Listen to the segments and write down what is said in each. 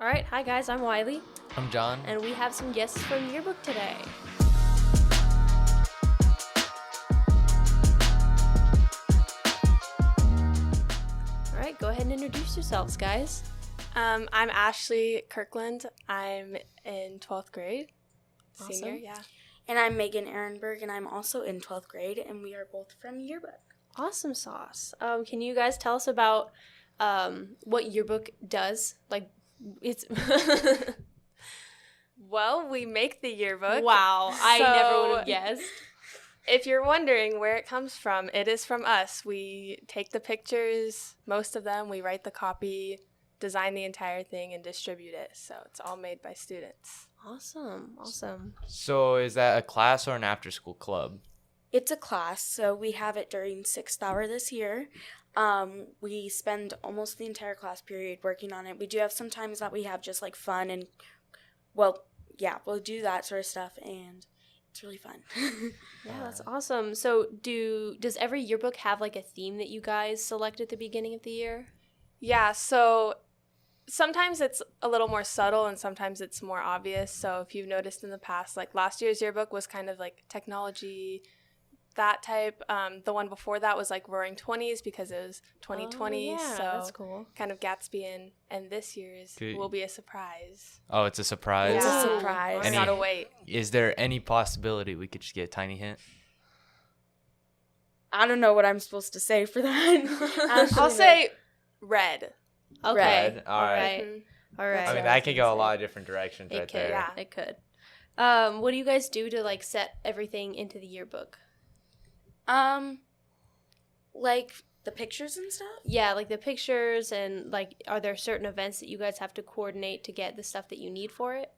All right, hi guys, I'm Wiley, I'm John. and we have some guests from Yearbook today. All right, go ahead and introduce yourselves, guys. I'm Ashley Kirkland. I'm in 12th grade. Senior, Awesome. yeah. And I'm Megan Ehrenberg, and I'm also in 12th grade, and we are both from Yearbook. Awesome sauce. Can you guys tell us about what Yearbook does? Like, it's Well, we make the yearbook. wow, I never would have guessed. If you're wondering where it comes from, it is from us. We take the pictures, most of them, we write the copy, design the entire thing, and distribute it. So it's all made by students. Awesome. So is that a class or an after-school club? It's a class, so we have it during 6th hour this year. We spend almost the entire class period working on it. We do have some times that we have just like fun and, well, yeah, we'll do that sort of stuff, and it's really fun. Yeah, that's awesome. So does every yearbook have like a theme that you guys select at the beginning of the year? Yeah, so sometimes it's a little more subtle and sometimes it's more obvious. So if you've noticed in the past, like last year's yearbook was kind of like technology, that type. The one before that was like Roaring 20s because it was 2020. Oh, yeah, so that's cool. kind of Gatsby and this year's will be a surprise. Oh, it's a surprise? It's a Yeah. surprise. I gotta wait. Is there any possibility we could just get a tiny hint? I don't know what I'm supposed to say for that. I'll say red. Okay. Red. All right. Mhm. All right. I mean, that could go a lot of different directions It right could. there. Yeah. It could. What do you guys do to like set everything into the yearbook? Like the pictures and stuff? Yeah, like the pictures and like, are there certain events that you guys have to coordinate to get the stuff that you need for it?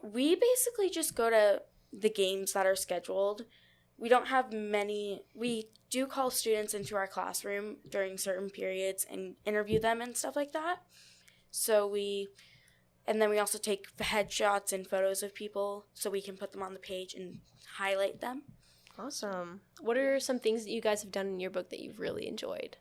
We basically just go to the games that are scheduled. We don't have many. We do call students into our classroom during certain periods and interview them and stuff like that. And then we also take headshots and photos of people so we can put them on the page and highlight them. Awesome. What are some things that you guys have done in yearbook that you've really enjoyed?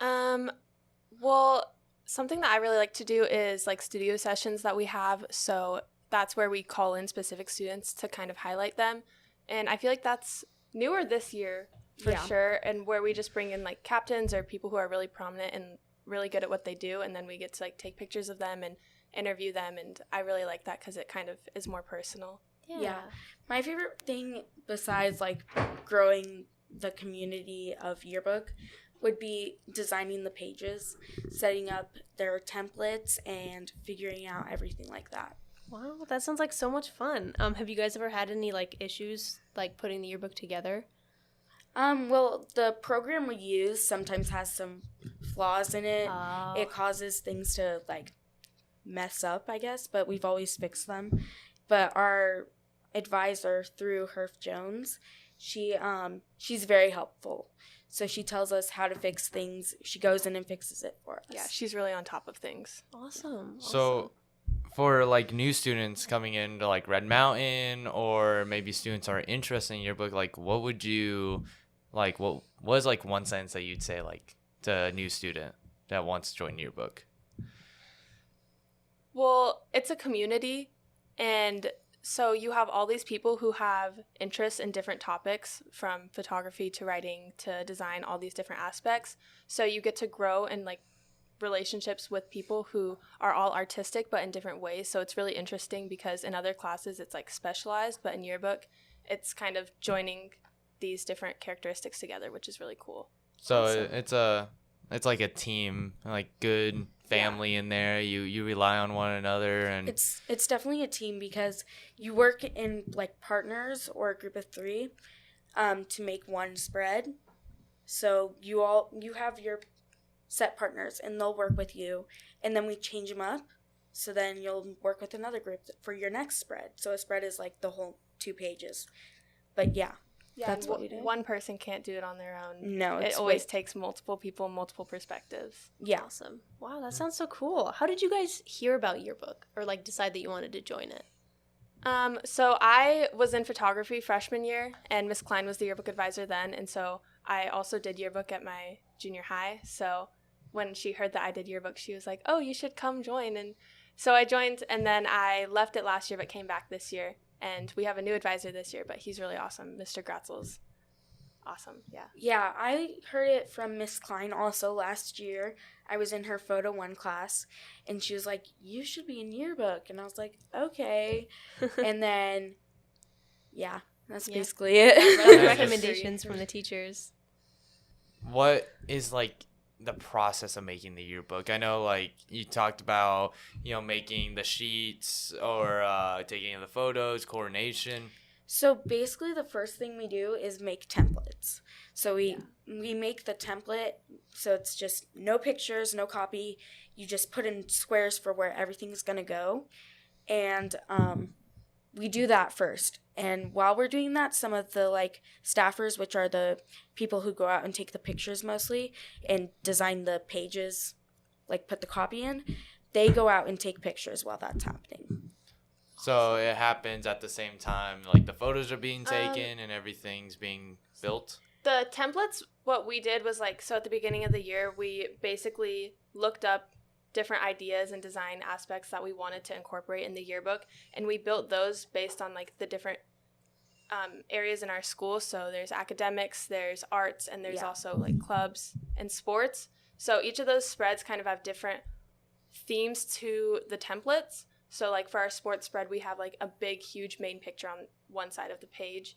Well, something that I really like to do is like studio sessions that we have. So that's where we call in specific students to kind of highlight them. And I feel like that's newer this year for sure. And where we just bring in like captains or people who are really prominent and really good at what they do. And then we get to like take pictures of them and interview them. And I really like that because it kind of is more personal. Yeah. My favorite thing besides like growing the community of Yearbook would be designing the pages, setting up their templates, and figuring out everything like that. Wow, that sounds like so much fun. Have you guys ever had any like issues like putting the yearbook together? Well, the program we use sometimes has some flaws in it. Oh. It causes things to like mess up, I guess, but we've always fixed them. But our advisor through Herf Jones, she's very helpful. So she tells us how to fix things. She goes in and fixes it for us. Yeah, she's really on top of things. Awesome. So for like new students coming into like Red Mountain, or maybe students are interested in yearbook, like what would you like, what was like one sentence that you'd say like to a new student that wants to join yearbook? Well, it's a community, and so you have all these people who have interests in different topics, from photography to writing to design, all these different aspects. So you get to grow in like relationships with people who are all artistic but in different ways. So it's really interesting because in other classes it's like specialized, but in yearbook it's kind of joining these different characteristics together, which is really cool. So it's like a team, like good family in there. You rely on one another, and It's definitely a team because you work in like partners or a group of 3 to make one spread. So you have your set partners and they'll work with you, and then we change them up. So then you'll work with another group for your next spread. So a spread is like the whole 2 pages. But yeah. That's what we do. One person can't do it on their own. No, it always takes multiple people, multiple perspectives. Yeah. Awesome. Wow, that sounds so cool. How did you guys hear about yearbook or like decide that you wanted to join it? So I was in photography freshman year, and Miss Klein was the yearbook advisor then, and so I also did yearbook at my junior high. So when she heard that I did yearbook, she was like, oh, you should come join. And so I joined, and then I left it last year but came back this year. And we have a new advisor this year, but he's really awesome. Mr. Gratzel's awesome. Yeah. Yeah, I heard it from Miss Klein also last year. I was in her Photo 1 class, and she was like, you should be in yearbook. And I was like, okay. And then, yeah, that's basically it. Recommendations from the teachers. What is like the process of making the yearbook? I know like you talked about, making the sheets or taking the photos, coordination. So basically the first thing we do is make templates. So we make the template, so it's just no pictures, no copy. You just put in squares for where everything's going to go. And we do that first. And while we're doing that, some of the like staffers, which are the people who go out and take the pictures mostly and design the pages, like put the copy in, they go out and take pictures while that's happening. So it happens at the same time, like the photos are being taken and everything's being built? The templates, what we did was like, so at the beginning of the year, we basically looked up different ideas and design aspects that we wanted to incorporate in the yearbook. And we built those based on like the different areas in our school. So there's academics, there's arts, and there's also like clubs and sports. So each of those spreads kind of have different themes to the templates. So like for our sports spread, we have like a big, huge main picture on one side of the page.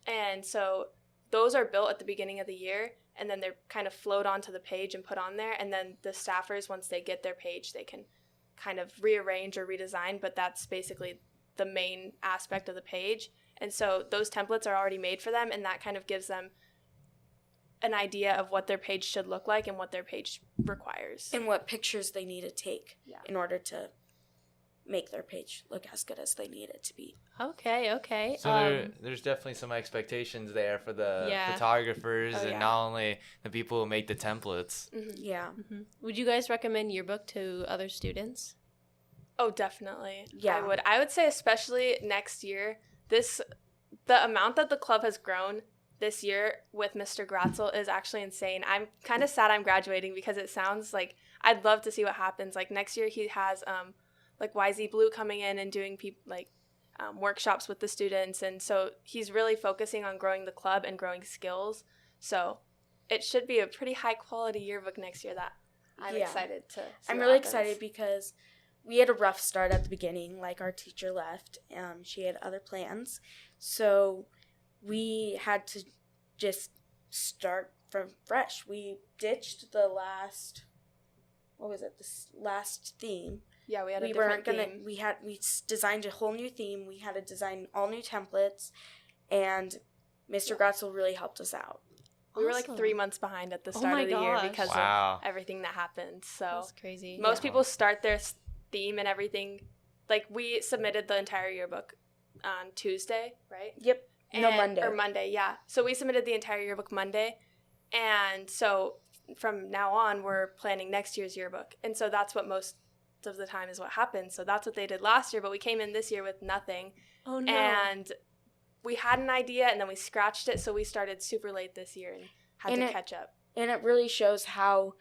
And so those are built at the beginning of the year, and then they're kind of float onto the page and put on there. And then the staffers, once they get their page, they can kind of rearrange or redesign, but that's basically the main aspect of the page. And so those templates are already made for them, and that kind of gives them an idea of what their page should look like and what their page requires. And what pictures they need to take in order to make their page look as good as they need it to be. Okay. So there's definitely some expectations there for the photographers and not only the people who make the templates. Mm-hmm. Yeah. Mm-hmm. Would you guys recommend yearbook to other students? Oh, definitely. Yeah. I would say especially next year, the amount that the club has grown this year with Mr. Gratzel is actually insane. I'm kind of sad I'm graduating because it sounds like I'd love to see what happens. Like next year he has like YZ Blue coming in and doing workshops with the students, and so he's really focusing on growing the club and growing skills. So it should be a pretty high quality yearbook next year that I'm excited to see. I'm really excited because we had a rough start at the beginning. Like our teacher left, she had other plans, so we had to just start from fresh. We ditched the last theme. Yeah, we had a different theme. We designed a whole new theme. We had to design all new templates, and Mr. Gratzel really helped us out. We were like 3 months behind at the start of the year because of everything that happened. So that's crazy. Most people start their theme and everything. Like we submitted the entire yearbook on Tuesday, right? Yep. Monday. Or Monday, yeah. So we submitted the entire yearbook Monday, and so from now on we're planning next year's yearbook, and so that's what most of the time is what happens. So that's what they did last year, but we came in this year with nothing. Oh no. And we had an idea and then we scratched it, so we started super late this year and had to catch up. And it really shows how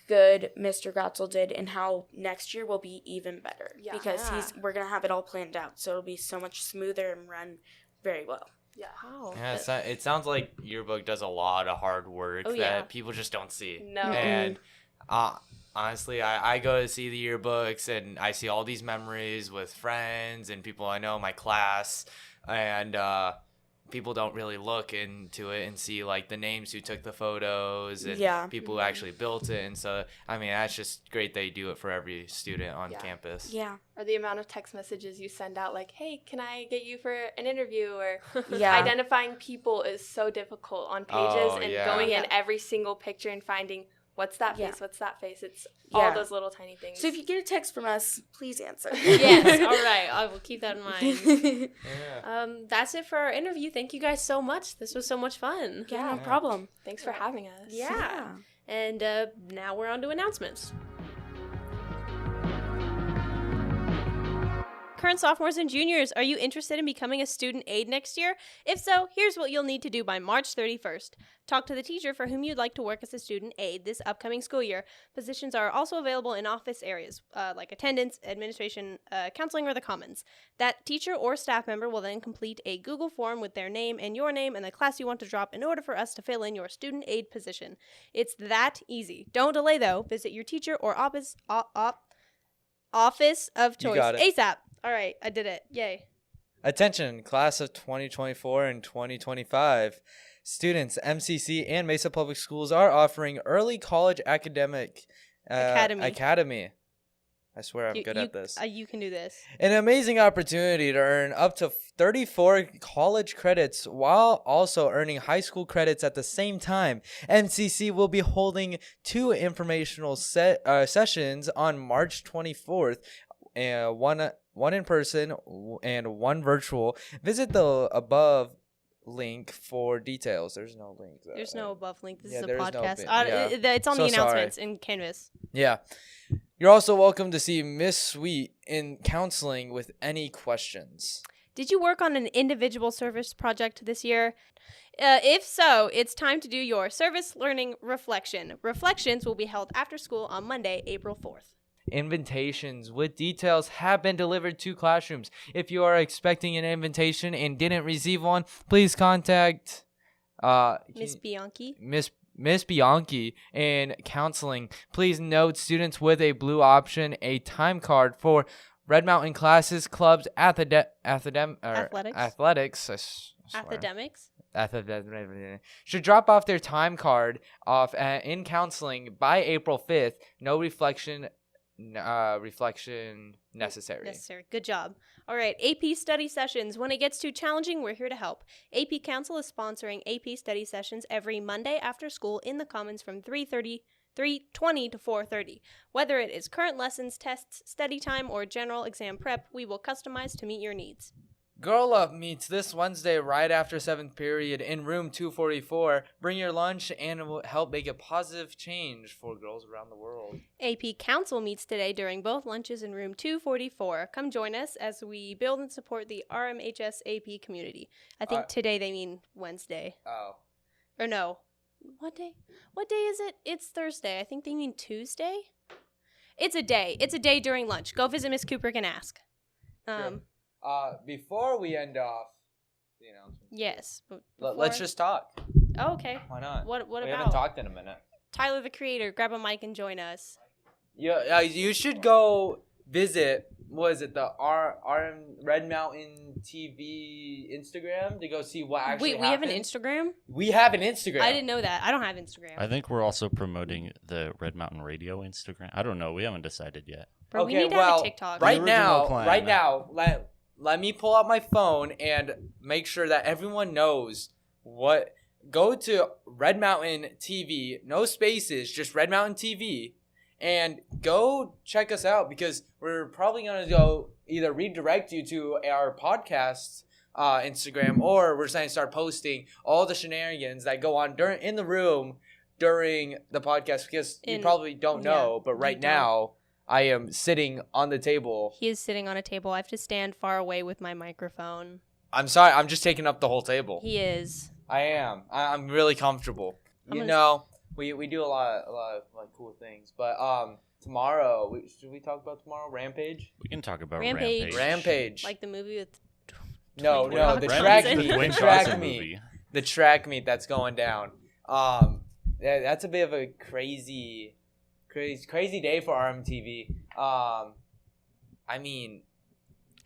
good Mr. Gratzel did and how next year will be even better. Yeah. Because we're going to have it all planned out, so it'll be so much smoother and run very well. Yeah. Wow. Yeah, it sounds like Yearbook does a lot of hard work that people just don't see. No. And honestly, I go to see the yearbooks and I see all these memories with friends and people I know in my class, and people don't really look into it and see like the names who took the photos and people who actually built it. And so, I mean, that's just great that you do it for every student on campus. Yeah. Or the amount of text messages you send out like, hey, can I get you for an interview? Or identifying people is so difficult on pages going in every single picture and finding what's that face, what's that face. It's all those little tiny things. So if you get a text from us, please answer. Yes, all right. I will keep that in mind. That's it for our interview. Thank you guys so much. This was so much fun. Yeah, no problem. Thanks for having us. Yeah. And now we're on to announcements. current sophomores and juniors, are you interested in becoming a student aide next year? If so, here's what you'll need to do by March 31st. Talk to the teacher for whom you'd like to work as a student aide this upcoming school year. Positions are also available in office areas like attendance, administration, counseling, or the commons. That teacher or staff member will then complete a Google form with their name and your name and the class you want to drop in order for us to fill in your student aide position. It's that easy. Don't delay, though. Visit your teacher or office of choice ASAP. All right, I did it. Yay. Attention, class of 2024 and 2025. Students, MCC, and Mesa Public Schools are offering early college academic academy. I swear I'm good at this. You can do this. An amazing opportunity to earn up to 34 college credits while also earning high school credits at the same time. MCC will be holding 2 informational sessions on March 24th, one in person and 1 virtual. Visit the above link for details. There's no link. There's no above link. This is a there is podcast. It's on the announcements in Canvas. Yeah. You're also welcome to see Miss Sweet in counseling with any questions. Did you work on an individual service project this year? If so, it's time to do your service learning reflection. Reflections will be held after school on Monday, April 4th. Invitations with details have been delivered to classrooms. If you are expecting an invitation and didn't receive one, please contact Miss Bianchi. Miss Bianchi in counseling. Please note, students with a blue option, a time card for Red Mountain classes, clubs, athletics. Should drop off their time card off in counseling by April 5th. No reflection necessary. Good job. All right, AP study sessions. When it gets too challenging, we're here to help. AP Council is sponsoring AP study sessions every Monday after school in the Commons from 3:20 to 4:30. Whether it is current lessons, tests, study time, or general exam prep, we will customize to meet your needs. Girl Up meets this Wednesday right after 7th period in room 244. Bring your lunch and it will help make a positive change for girls around the world. AP Council meets today during both lunches in room 244. Come join us as we build and support the RMHS AP community. I think today they mean Wednesday. Oh. Or no. What day? What day is it? It's Thursday. I think they mean Tuesday. It's a day. It's a day during lunch. Go visit Miss Kubrick and ask. Sure. Before we end off the announcement. Yes. Let's just talk. Oh, okay. Why not? What we about? We haven't talked in a minute. Tyler, the creator, grab a mic and join us. Yeah, you should go visit, what is it, the Red Mountain TV Instagram to go see what actually happened. Wait, we have an Instagram? We have an Instagram. I didn't know that. I don't have Instagram. I think we're also promoting the Red Mountain Radio Instagram. I don't know. We haven't decided yet. Bro, we need to have a TikTok. Right now, let me pull out my phone and make sure that everyone knows what. Go to Red Mountain TV, no spaces, just Red Mountain TV, and go check us out because we're probably going to go either redirect you to our podcast Instagram, or we're going to start posting all the shenanigans that go on in the room during the podcast because you probably don't know, but right now I am sitting on the table. He is sitting on a table. I have to stand far away with my microphone. I'm sorry. I'm just taking up the whole table. He is. I am. I'm really comfortable. We do a lot of like cool things. But tomorrow, should we talk about tomorrow? Rampage? We can talk about Rampage. Like the movie with No, the track meet. The track meet that's going down. That's a bit of a crazy day for RMTV. I mean,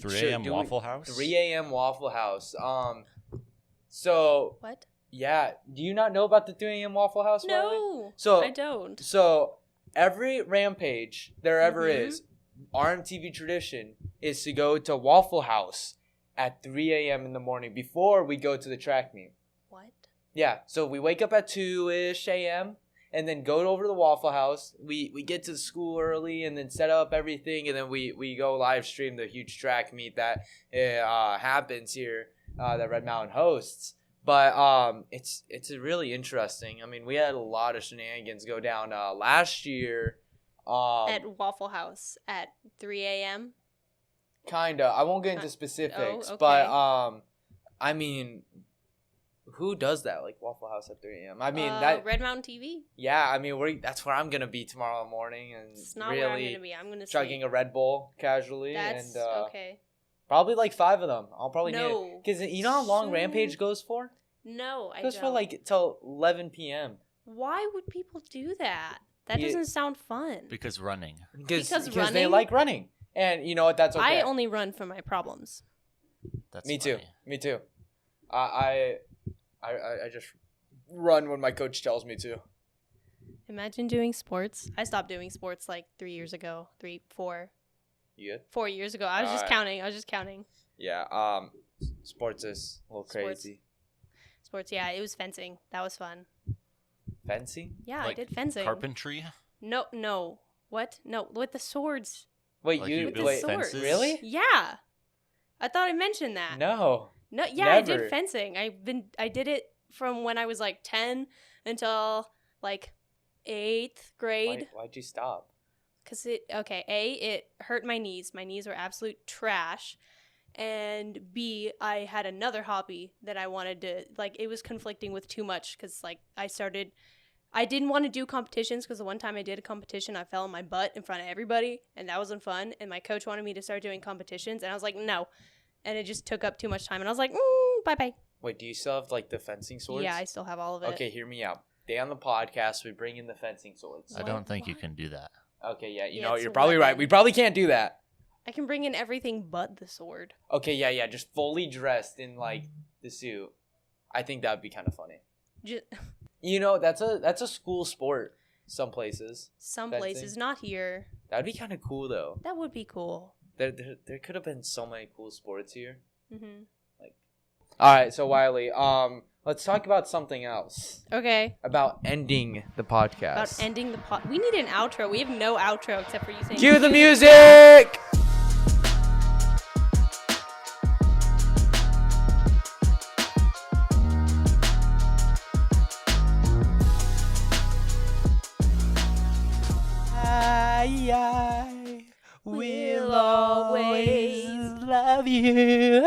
3 a.m. Waffle House? 3 a.m. Waffle House. So what? Yeah, do you not know about the 3 a.m. Waffle House? No, so I don't. So every Rampage there ever is, RMTV tradition is to go to Waffle House at 3 a.m. in the morning before we go to the track meet. What? Yeah, so we wake up at 2-ish a.m. and then go over to the Waffle House. We get to school early and then set up everything, and then we go live stream the huge track meet that happens here that Red Mountain hosts. But it's really interesting. I mean, we had a lot of shenanigans go down last year. At Waffle House at 3 a.m. Kinda. I won't get into specifics, okay. but I mean, who does that? Like Waffle House at 3 a.m. I mean that. Red Mountain TV. Yeah, I mean that's where I'm gonna be tomorrow morning, and It's not really where I'm gonna be. I'm gonna chugging sleep. a Red Bull casually, That's and okay. probably like 5 of them. I'll probably No. because you know how long So- Rampage goes for? No, I It goes don't. for like till 11 p.m. Why would people do that? That Yeah. doesn't sound fun. Because running. Because they running? like running, and you know what? That's okay. I only run from my problems. That's Me too. funny. Me too. I just run when my coach tells me to. Imagine doing sports. I stopped doing sports like 4 years ago. You good? 4 years ago. I was just Alright. counting. Yeah. Sports is a little Sports. crazy. Sports, yeah, it was fencing. That was fun. Fencing? Yeah, Like I did fencing. Carpentry. No. What? No, with the swords. Wait, Like you you With build the wait? sword. fences? Really? Yeah. I thought I mentioned that. No. No, yeah, I Never. did fencing. I did it from when I was like 10 until like 8th grade. Why'd you stop? Cause it hurt my knees. My knees were absolute trash. And B, I had another hobby that I wanted to, like, it was conflicting with too much. Cause like I didn't want to do competitions because the one time I did a competition, I fell on my butt in front of everybody, and that wasn't fun. And my coach wanted me to start doing competitions, and I was like, no. And it just took up too much time, and I was like, bye bye. Wait, do you still have like the fencing swords? Yeah, I still have all of it. Okay, hear me out. Day on the podcast, we bring in the fencing swords. I don't think you can do that. Okay, yeah, you Yeah, know, it's you're a probably right. weapon. We probably can't do that. I can bring in everything but the sword. Okay, yeah, just fully dressed in like the suit. I think that would be kind of funny. Just, You know, that's a school sport. Some places. some Fencing. places, not here. That'd be kind of cool though. That would be cool. There could have been so many cool sports here. Hmm. All right, so Wiley, let's talk about something else. Okay. About ending the podcast. About ending the we need an outro. We have no outro except for you saying. Cue the music. I will always love you.